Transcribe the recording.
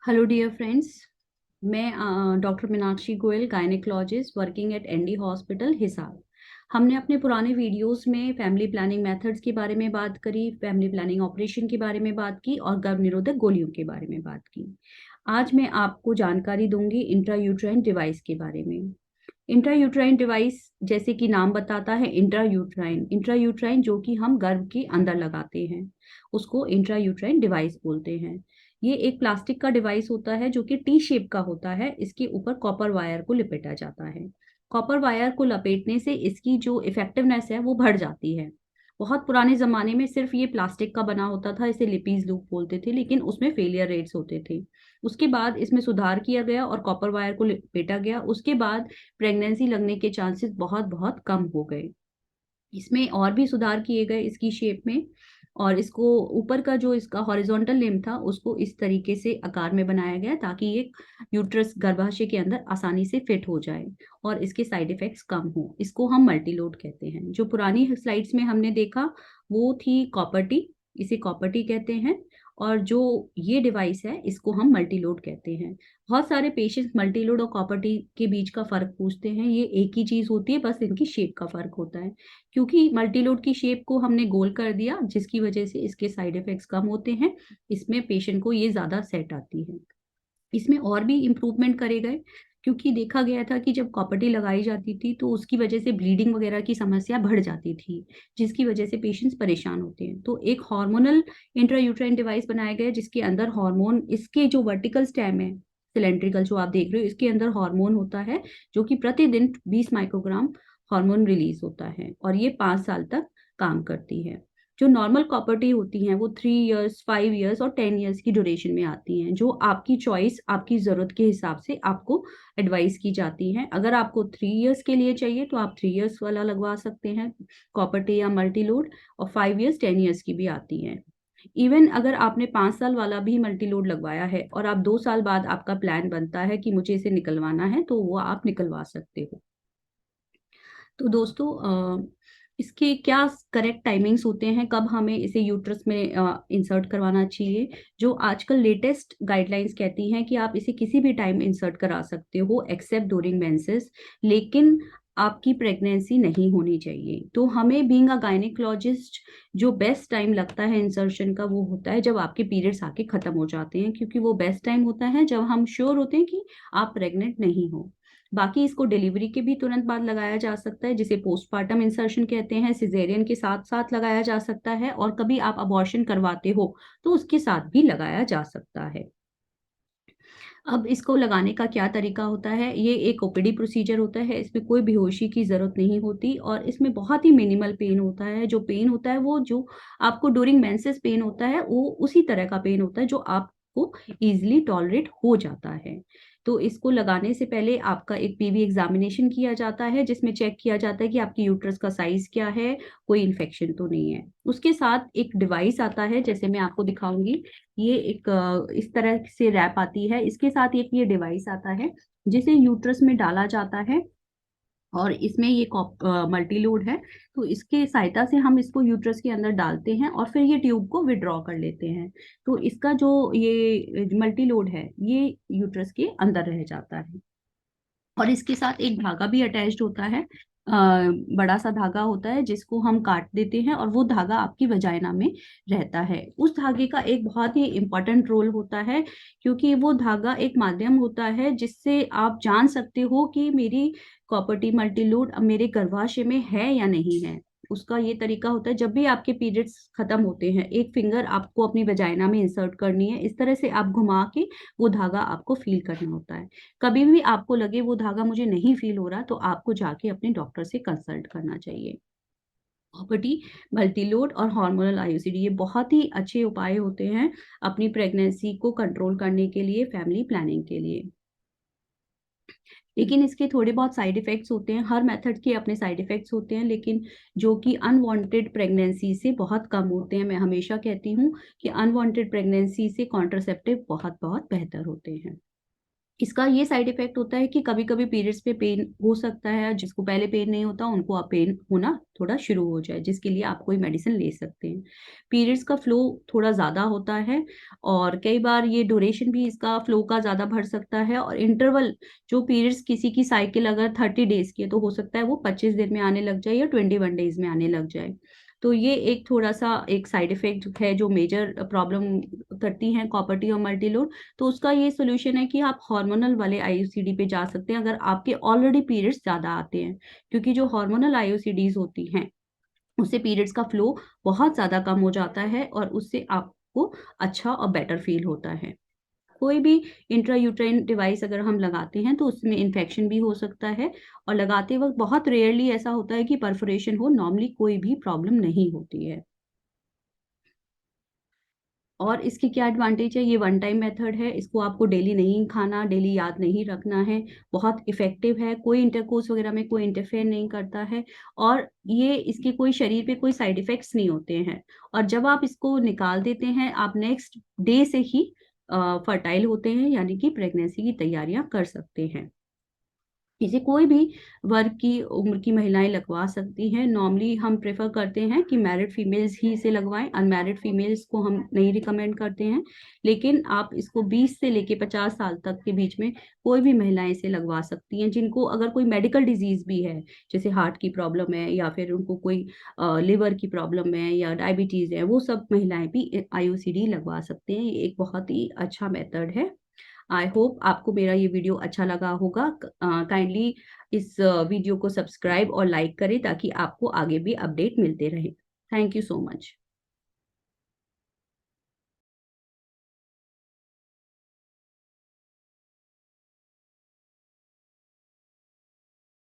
Hello dear friends. मैं doctor Meenakshi Goyal, gynaecologist working at ND hospital Hisar. हमने अपने पुराने वीडियोस में फैमिली प्लानिंग मेथड्स के बारे में बात करी, फैमिली प्लानिंग ऑपरेशन के बारे में बात की और गर्भ निरोधक गोलियों के बारे में बात की। आज मैं आपको जानकारी दूंगी इंट्रायूट्राइन डिवाइस के बारे में। इंट्रायूट्राइन डिवाइस जैसे कि नाम बताता है, इंट्रायूट्राइन इंट्रायूट्राइन जो कि हम गर्भ के अंदर लगाते हैं, उसको इंट्रायूट्राइन डिवाइस बोलते हैं। ये एक प्लास्टिक का डिवाइस होता है जो कि टी शेप का होता है। इसके ऊपर कॉपर वायर को लपेटा जाता है। कॉपर वायर को लपेटने से इसकी जो इफेक्टिवनेस है वो बढ़ जाती है। बहुत पुराने जमाने में सिर्फ ये प्लास्टिक का बना होता था, इसे लिपीज लूप बोलते थे, लेकिन उसमें फेलियर रेट्स होते थे। उसके बाद इसमें सुधार किया गया और कॉपर वायर को लपेटा गया। उसके बाद प्रेगनेंसी लगने के चांसेस बहुत बहुत कम हो गए। इसमें और भी सुधार किए गए इसकी शेप में, और इसको ऊपर का जो इसका हॉरिजॉन्टल लिम्ब था उसको इस तरीके से आकार में बनाया गया ताकि ये यूट्रस गर्भाशय के अंदर आसानी से फिट हो जाए और इसके साइड इफेक्ट्स कम हो। इसको हम मल्टीलोड कहते हैं। जो पुरानी स्लाइड्स में हमने देखा वो थी कॉपर टी, इसे कॉपर टी कहते हैं। और जो ये डिवाइस है इसको हम मल्टीलोड कहते हैं। बहुत सारे पेशेंट्स मल्टीलोड और कॉपर टी के बीच का फर्क पूछते हैं। ये एक ही चीज होती है, बस इनकी शेप का फर्क होता है। क्योंकि मल्टीलोड की शेप को हमने गोल कर दिया जिसकी वजह से इसके साइड इफेक्ट्स कम होते हैं। इसमें पेशेंट को ये ज्यादा सेट आती है। इसमें और भी इम्प्रूवमेंट करे गए, क्योंकि देखा गया था कि जब कॉपर्टी लगाई जाती थी तो उसकी वजह से ब्लीडिंग वगैरह की समस्या बढ़ जाती थी, जिसकी वजह से पेशेंट्स परेशान होते हैं। तो एक हार्मोनल इंट्रायूट्राइन डिवाइस बनाया गया जिसके अंदर हार्मोन, इसके जो वर्टिकल स्टेम है सिलेंड्रिकल जो आप देख रहे हो, इसके अंदर हार्मोन होता है जो कि प्रतिदिन 20 माइक्रोग्राम हार्मोन रिलीज होता है और ये 5 साल तक काम करती है। जो नॉर्मल कॉपर्टी होती हैं वो 3 इयर्स, 5 इयर्स और 10 इयर्स की ड्यूरेशन में आती हैं, जो आपकी चॉइस, आपकी ज़रूरत के हिसाब से आपको एडवाइस की जाती हैं। अगर आपको 3 इयर्स के लिए चाहिए तो आप 3 इयर्स वाला लगवा सकते हैं कॉपर्टी या मल्टीलोड, और 5 इयर्स, 10 इयर्स की भी आती हैं। इवन अगर आपने 5 साल वाला भी मल्टीलोड लगवाया है और आप 2 साल बाद आपका प्लान बनता है कि मुझे इसे निकलवाना है, तो वो आप निकलवा सकते हो। तो दोस्तों, इसके क्या करेक्ट टाइमिंग्स होते हैं, कब हमें इसे यूट्रस में इंसर्ट करवाना चाहिए। जो आजकल लेटेस्ट गाइडलाइंस कहती हैं कि आप इसे किसी भी टाइम इंसर्ट करा सकते हो एक्सेप्ट ड्यूरिंग मेंसेस, लेकिन आपकी प्रेगनेंसी नहीं होनी चाहिए। तो हमें बीइंग अ गायनेकोलॉजिस्ट जो बेस्ट टाइम लगता है इंसर्शन का वो होता है जब आपके पीरियड्स आके खत्म हो जाते हैं, क्योंकि वो बेस्ट टाइम होता है जब हम श्योर होते हैं कि आप प्रेग्नेंट नहीं हो। बाकी इसको डिलीवरी के भी तुरंत बाद लगाया जा सकता है, जिसे पोस्टपार्टम इंसर्शन कहते हैं। सिजेरियन के साथ साथ लगाया जा सकता है, और कभी आप अबॉर्शन करवाते हो तो उसके साथ भी लगाया जा सकता है। अब इसको लगाने का क्या तरीका होता है, ये एक ओपीडी प्रोसीजर होता है। इसमें कोई बेहोशी की जरूरत नहीं होती और इसमें बहुत ही मिनिमल पेन होता है। जो पेन होता है वो जो आपको ड्यूरिंग मेंसेस पेन होता है वो उसी तरह का पेन होता है जो आपको इजीली टॉलरेट हो जाता है। तो इसको लगाने से पहले आपका एक पीवी एग्जामिनेशन किया जाता है जिसमें चेक किया जाता है कि आपकी यूट्रस का साइज क्या है, कोई इन्फेक्शन तो नहीं है। उसके साथ एक डिवाइस आता है, जैसे मैं आपको दिखाऊंगी। ये एक इस तरह से रैप आती है, इसके साथ एक ये डिवाइस आता है जिसे यूट्रस में डाला जाता है, और इसमें ये मल्टीलोड है। तो इसके सहायता से हम इसको यूट्रस के अंदर डालते हैं और फिर ये ट्यूब को विड्रॉ कर लेते हैं। तो इसका जो ये मल्टीलोड है ये यूट्रस के अंदर रह जाता है, और इसके साथ एक धागा भी अटैच्ड होता है। बड़ा सा धागा होता है जिसको हम काट देते हैं और वो धागा आपकी वजाइना में रहता है। उस धागे का एक बहुत ही इंपॉर्टेंट रोल होता है, क्योंकि वो धागा एक माध्यम होता है जिससे आप जान सकते हो कि मेरी कॉपर्टी मल्टीलोड अब मेरे गर्भाशय में है या नहीं है। उसका ये तरीका होता है, जब भी आपके पीरियड्स खत्म होते हैं एक फिंगर आपको अपनी वजाइना में इंसर्ट करनी है, इस तरह से आप घुमा के वो धागा आपको फील करना होता है। कभी भी आपको लगे वो धागा मुझे नहीं फील हो रहा, तो आपको जाके अपने डॉक्टर से कंसल्ट करना चाहिए। प्रॉपर्टी, मल्टीलोड और हार्मोनल आईयूसीडी ये बहुत ही अच्छे उपाय होते हैं अपनी प्रेगनेंसी को कंट्रोल करने के लिए, फैमिली प्लानिंग के लिए। लेकिन इसके थोड़े बहुत साइड इफेक्ट्स होते हैं। हर मेथड के अपने साइड इफेक्ट्स होते हैं, लेकिन जो कि अनवांटेड प्रेगनेंसी से बहुत कम होते हैं। मैं हमेशा कहती हूँ कि अनवांटेड प्रेगनेंसी से कॉन्ट्रासेप्टिव बहुत बहुत बेहतर होते हैं। इसका ये साइड इफेक्ट होता है कि कभी-कभी पीरियड्स पे पेन हो सकता है, जिसको पहले पेन नहीं होता उनको अब पेन होना थोड़ा शुरू हो जाए, जिसके लिए आप कोई मेडिसिन ले सकते हैं। पीरियड्स का फ्लो थोड़ा ज़्यादा होता है और कई बार ये ड्यूरेशन भी इसका फ्लो का ज़्यादा बढ़ सकता है और इंटरवल जो पीरियड्स किसी की साइकिल अगर 30 डेज़ की है, तो हो सकता है वो 25 दिन में आने लग जाए या 21 डेज़ में आने लग जाए। तो ये एक थोड़ा-सा एक साइड इफेक्ट है जो मेजर प्रॉब्लम करती हैं कॉपर टी और मल्टीलोड। तो उसका ये सॉल्यूशन है कि आप हार्मोनल वाले आईयूसीडी पे जा सकते हैं अगर आपके ऑलरेडी पीरियड्स ज़्यादा आते हैं। क्योंकि जो हार्मोनल आईयूसीडीज़ होती हैं, उससे पीरियड्स का फ्लो बहुत ज़्यादा कम हो जाता है और उससे आपको अच्छा और बेटर फ़ील होता है। कोई भी इंट्रायूटेराइन डिवाइस अगर हम लगाते हैं तो उसमें इन्फेक्शन भी हो सकता है और लगाते वक़्त बहुत रेयरली ऐसा होता है कि परफोरेशन हो, नॉर्मली कोई भी प्रॉब्लम नहीं होती है। और इसकी क्या एडवांटेज है, ये वन टाइम मेथड है, इसको आपको डेली नहीं खाना, डेली याद नहीं रखना है, बहुत इफ़ेक्टिव है, कोई इंटरकोर्स वगैरह में कोई इंटरफेयर नहीं करता है और ये इसके कोई शरीर पे कोई साइड इफ़ेक्ट्स नहीं होते हैं। और जब आप इसको निकाल देते हैं, आप नेक्स्ट डे से ही फर्टाइल होते हैं, यानी कि प्रेगनेंसी की तैयारियाँ कर सकते हैं। इसे कोई भी वर्ग की उम्र की महिलाएँ लगवा सकती हैं। नॉर्मली हम प्रेफ़र करते हैं कि मैरिड फीमेल्स ही इसे लगवाएँ, अनमैरिड फीमेल्स को हम नहीं रिकमेंड करते हैं। लेकिन आप इसको 20 से लेके 50 साल तक के बीच में कोई भी महिलाएँ इसे लगवा सकती हैं, जिनको अगर कोई मेडिकल डिज़ीज़ भी है, जैसे हार्ट की प्रॉब्लम है या फिर उनको कोई लिवर की प्रॉब्लम है या डायबिटीज़ है, वो सब महिलाएँ भी आईयूसीडी लगवा सकते हैं। ये एक बहुत ही अच्छा मेथड है। आई होप आपको मेरा ये वीडियो अच्छा लगा होगा। काइंडली इस वीडियो को सब्सक्राइब और लाइक करें ताकि आपको आगे भी अपडेट मिलते रहें। Thank you so much.